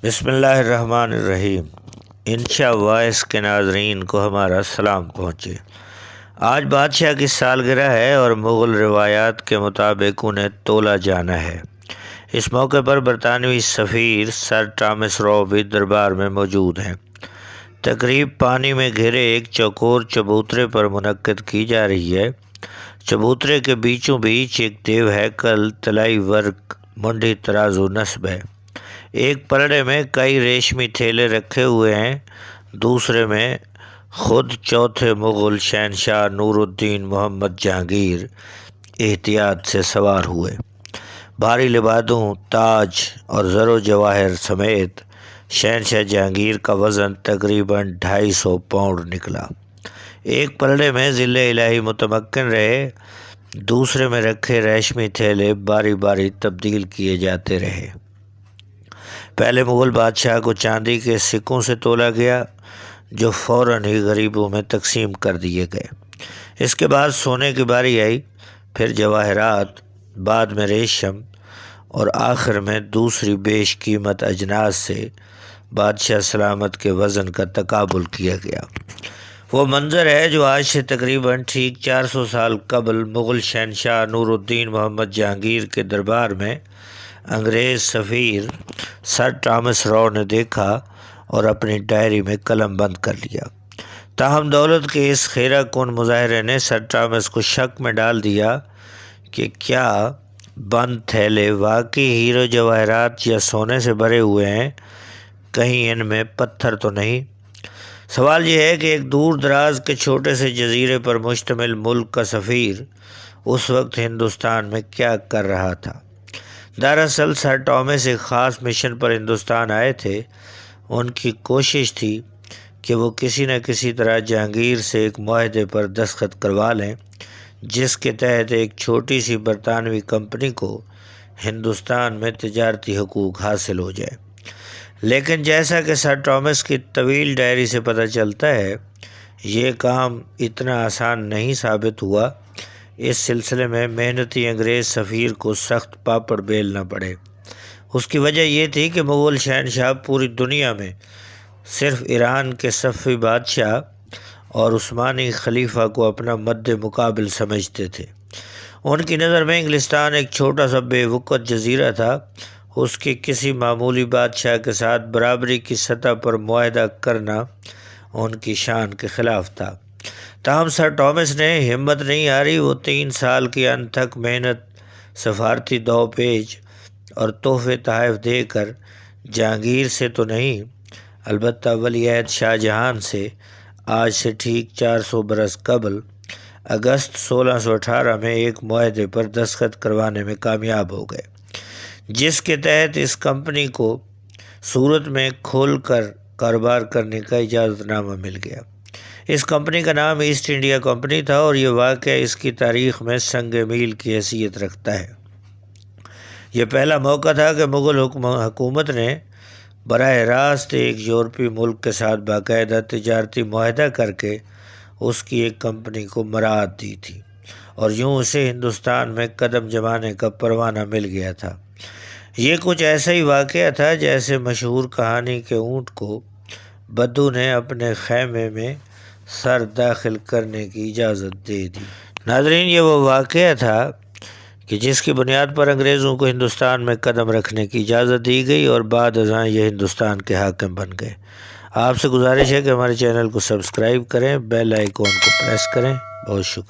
بسم اللہ الرحمن الرحیم۔ انشا وائس کے ناظرین کو ہمارا سلام پہنچے۔ آج بادشاہ کی سالگرہ ہے اور مغل روایات کے مطابق انہیں تولا جانا ہے۔ اس موقع پر برطانوی سفیر سر ٹامس رو بھی دربار میں موجود ہیں۔ تقریب پانی میں گھرے ایک چوکور چبوترے پر منعقد کی جا رہی ہے۔ چبوترے کے بیچوں بیچ ایک دیو ہیکل طلائی ورق منڈی ترازو نصب ہے۔ ایک پلڑے میں کئی ریشمی تھیلے رکھے ہوئے ہیں، دوسرے میں خود چوتھے مغل شہنشاہ نور الدین محمد جہانگیر احتیاط سے سوار ہوئے۔ بھاری لبادوں، تاج اور زر و جواہر سمیت شہنشاہ جہانگیر کا وزن تقریباً 250 پاؤنڈ نکلا۔ ایک پلڑے میں ظل الہی متمکن رہے، دوسرے میں رکھے ریشمی تھیلے باری باری تبدیل کیے جاتے رہے۔ پہلے مغل بادشاہ کو چاندی کے سکوں سے تولا گیا، جو فوراً ہی غریبوں میں تقسیم کر دیے گئے۔ اس کے بعد سونے کی باری آئی، پھر جواہرات، بعد میں ریشم اور آخر میں دوسری بیش قیمت اجناس سے بادشاہ سلامت کے وزن کا تقابل کیا گیا۔ وہ منظر ہے جو آج سے تقریباً ٹھیک 400 سال قبل مغل شہنشاہ نور الدین محمد جہانگیر کے دربار میں انگریز سفیر سر ٹامس رو نے دیکھا اور اپنی ڈائری میں قلم بند کر لیا۔ تاہم دولت کے اس خیرہ کن مظاہرے نے سر ٹامس کو شک میں ڈال دیا کہ کیا بند تھیلے واقعی ہیرو جواہرات یا سونے سے بھرے ہوئے ہیں، کہیں ان میں پتھر تو نہیں۔ سوال یہ ہے کہ ایک دور دراز کے چھوٹے سے جزیرے پر مشتمل ملک کا سفیر اس وقت ہندوستان میں کیا کر رہا تھا؟ دراصل سر ٹامس ایک خاص مشن پر ہندوستان آئے تھے۔ ان کی کوشش تھی کہ وہ کسی نہ کسی طرح جہانگیر سے ایک معاہدے پر دستخط کروا لیں، جس کے تحت ایک چھوٹی سی برطانوی کمپنی کو ہندوستان میں تجارتی حقوق حاصل ہو جائے۔ لیکن جیسا کہ سر ٹامس کی طویل ڈائری سے پتہ چلتا ہے، یہ کام اتنا آسان نہیں ثابت ہوا۔ اس سلسلے میں محنتی انگریز سفیر کو سخت پاپڑ بیلنا پڑے۔ اس کی وجہ یہ تھی کہ مغل شہنشاہ پوری دنیا میں صرف ایران کے صفوی بادشاہ اور عثمانی خلیفہ کو اپنا مد مقابل سمجھتے تھے۔ ان کی نظر میں انگلستان ایک چھوٹا سا بے وقت جزیرہ تھا۔ اس کے کسی معمولی بادشاہ کے ساتھ برابری کی سطح پر معاہدہ کرنا ان کی شان کے خلاف تھا۔ تاہم سر ٹامس نے ہمت نہیں ہاری۔ وہ 3 سال کی انتھک محنت، سفارتی دو پیج اور تحفے تحائف دے کر جہانگیر سے تو نہیں، البتہ ولی عہد شاہ جہان سے آج سے ٹھیک 400 برس قبل اگست 1618 میں ایک معاہدے پر دستخط کروانے میں کامیاب ہو گئے، جس کے تحت اس کمپنی کو صورت میں کھول کر کاروبار کرنے کا اجازت نامہ مل گیا۔ اس کمپنی کا نام ایسٹ انڈیا کمپنی تھا اور یہ واقعہ اس کی تاریخ میں سنگ میل کی حیثیت رکھتا ہے۔ یہ پہلا موقع تھا کہ مغل حکومت نے براہ راست ایک یورپی ملک کے ساتھ باقاعدہ تجارتی معاہدہ کر کے اس کی ایک کمپنی کو مراعات دی تھی، اور یوں اسے ہندوستان میں قدم جمانے کا پروانہ مل گیا تھا۔ یہ کچھ ایسا ہی واقعہ تھا جیسے مشہور کہانی کے اونٹ کو بدو نے اپنے خیمے میں سر داخل کرنے کی اجازت دے دی۔ ناظرین، یہ وہ واقعہ تھا کہ جس کی بنیاد پر انگریزوں کو ہندوستان میں قدم رکھنے کی اجازت دی گئی اور بعد ازاں یہ ہندوستان کے حاکم بن گئے۔ آپ سے گزارش ہے کہ ہمارے چینل کو سبسکرائب کریں، بیل آئیکن کو پریس کریں۔ بہت شکریہ۔